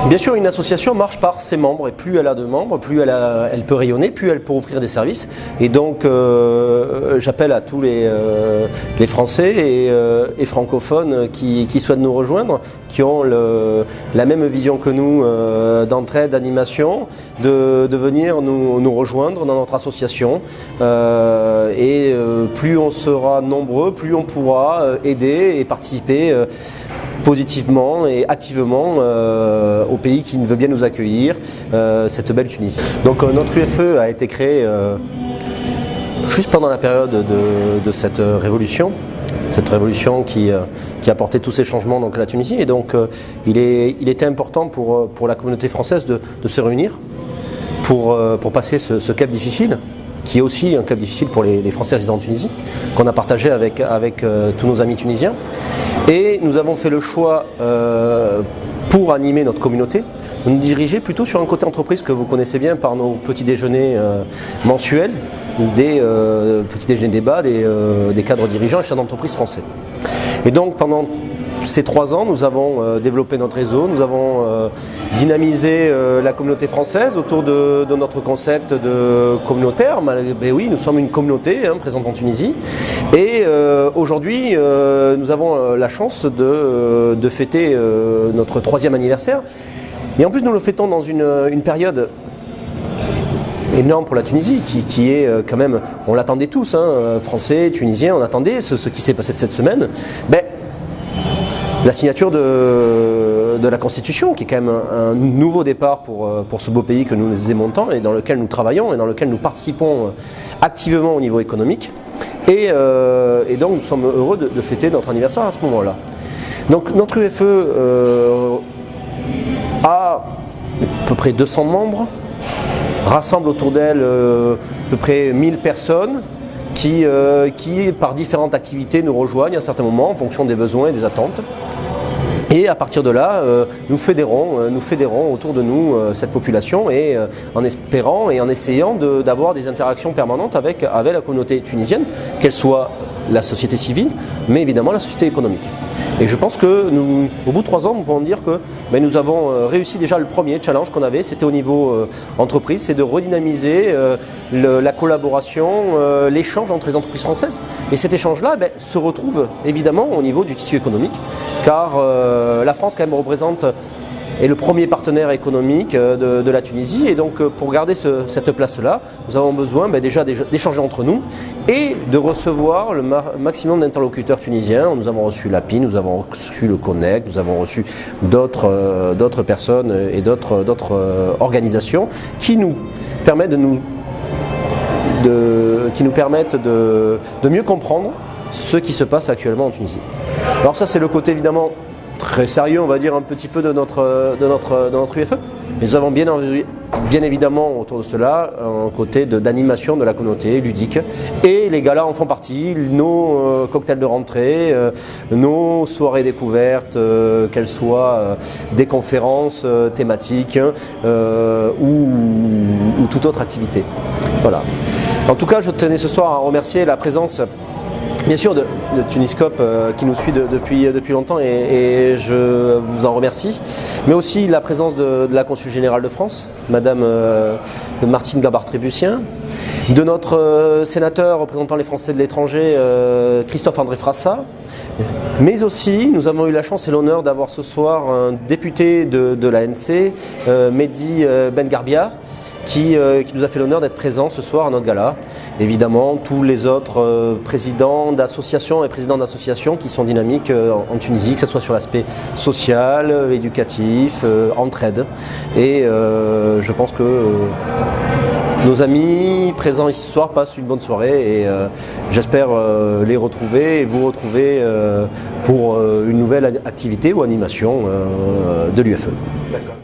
Bien sûr, une association marche par ses membres et plus elle a de membres, plus elle peut rayonner, plus elle peut offrir des services. Et donc j'appelle à tous les Français et francophones qui souhaitent nous rejoindre, qui ont la même vision que nous d'entraide, d'animation, de venir nous rejoindre dans notre association. Plus on sera nombreux, plus on pourra aider et participer positivement et activement au pays qui veut bien nous accueillir, cette belle Tunisie. Donc notre UFE a été créé juste pendant la période de cette révolution qui a apporté tous ces changements donc, à la Tunisie. Et donc il était important pour la communauté française de se réunir pour passer ce cap difficile, qui est aussi un cap difficile pour les Français résidant en Tunisie, qu'on a partagé avec tous nos amis tunisiens. Et nous avons fait le choix, pour animer notre communauté, de nous diriger plutôt sur un côté entreprise que vous connaissez bien par nos petits déjeuners mensuels, des petits déjeuners débat des cadres dirigeants et chefs d'entreprise français. Et donc pendant ces 3 ans, nous avons développé notre réseau, nous avons dynamisé la communauté française autour de notre concept de communautaire. Ben oui, nous sommes une communauté présente en Tunisie. Et aujourd'hui, nous avons la chance de fêter notre 3e anniversaire. Et en plus, nous le fêtons dans une période énorme pour la Tunisie, qui est quand même, on l'attendait tous, Français, Tunisiens, on attendait ce qui s'est passé cette semaine. La signature de la Constitution, qui est quand même un nouveau départ pour ce beau pays que nous aimons tant et dans lequel nous travaillons et dans lequel nous participons activement au niveau économique. Et donc nous sommes heureux de fêter notre anniversaire à ce moment-là. Donc notre UFE a à peu près 200 membres, rassemble autour d'elle à peu près 1000 personnes qui par différentes activités nous rejoignent à certains moments en fonction des besoins et des attentes. Et à partir de là, nous fédérons autour de nous cette population et en espérant et en essayant d'avoir des interactions permanentes avec la communauté tunisienne, qu'elle soit la société civile, mais évidemment la société économique. Et je pense que au bout de 3 ans, nous pouvons dire que nous avons réussi déjà le premier challenge qu'on avait, c'était au niveau entreprise, c'est de redynamiser la collaboration, l'échange entre les entreprises françaises. Et cet échange-là se retrouve évidemment au niveau du tissu économique, car la France quand même représente est le premier partenaire économique de la Tunisie. Et donc pour garder cette place-là, nous avons besoin déjà d'échanger entre nous et de recevoir le maximum d'interlocuteurs tunisiens. Nous avons reçu l'API, nous avons reçu le Connect, nous avons reçu d'autres personnes et d'autres organisations qui nous permettent de mieux comprendre ce qui se passe actuellement en Tunisie. Alors ça, c'est le côté évidemment très sérieux, on va dire, un petit peu de notre UFE. Mais nous avons bien évidemment autour de cela un côté d'animation de la communauté ludique. Et les galas en font partie, nos cocktails de rentrée, nos soirées découvertes, qu'elles soient des conférences thématiques ou toute autre activité. Voilà. En tout cas, je tenais ce soir à remercier la présence bien sûr de Tuniscope qui nous suit depuis longtemps et je vous en remercie, mais aussi la présence de la Consul Générale de France, Madame Martine Gabard-Trébucien, de notre sénateur représentant les Français de l'étranger, Christophe-André Frassa, mais aussi nous avons eu la chance et l'honneur d'avoir ce soir un député de l'ANC, Mehdi Ben Garbia, qui nous a fait l'honneur d'être présent ce soir à notre gala. Évidemment, tous les autres présidents d'associations et présidents d'associations qui sont dynamiques en Tunisie, que ce soit sur l'aspect social, éducatif, entraide. Et je pense que nos amis présents ici ce soir passent une bonne soirée et j'espère les retrouver et vous retrouver pour une nouvelle activité ou animation de l'UFE. D'accord.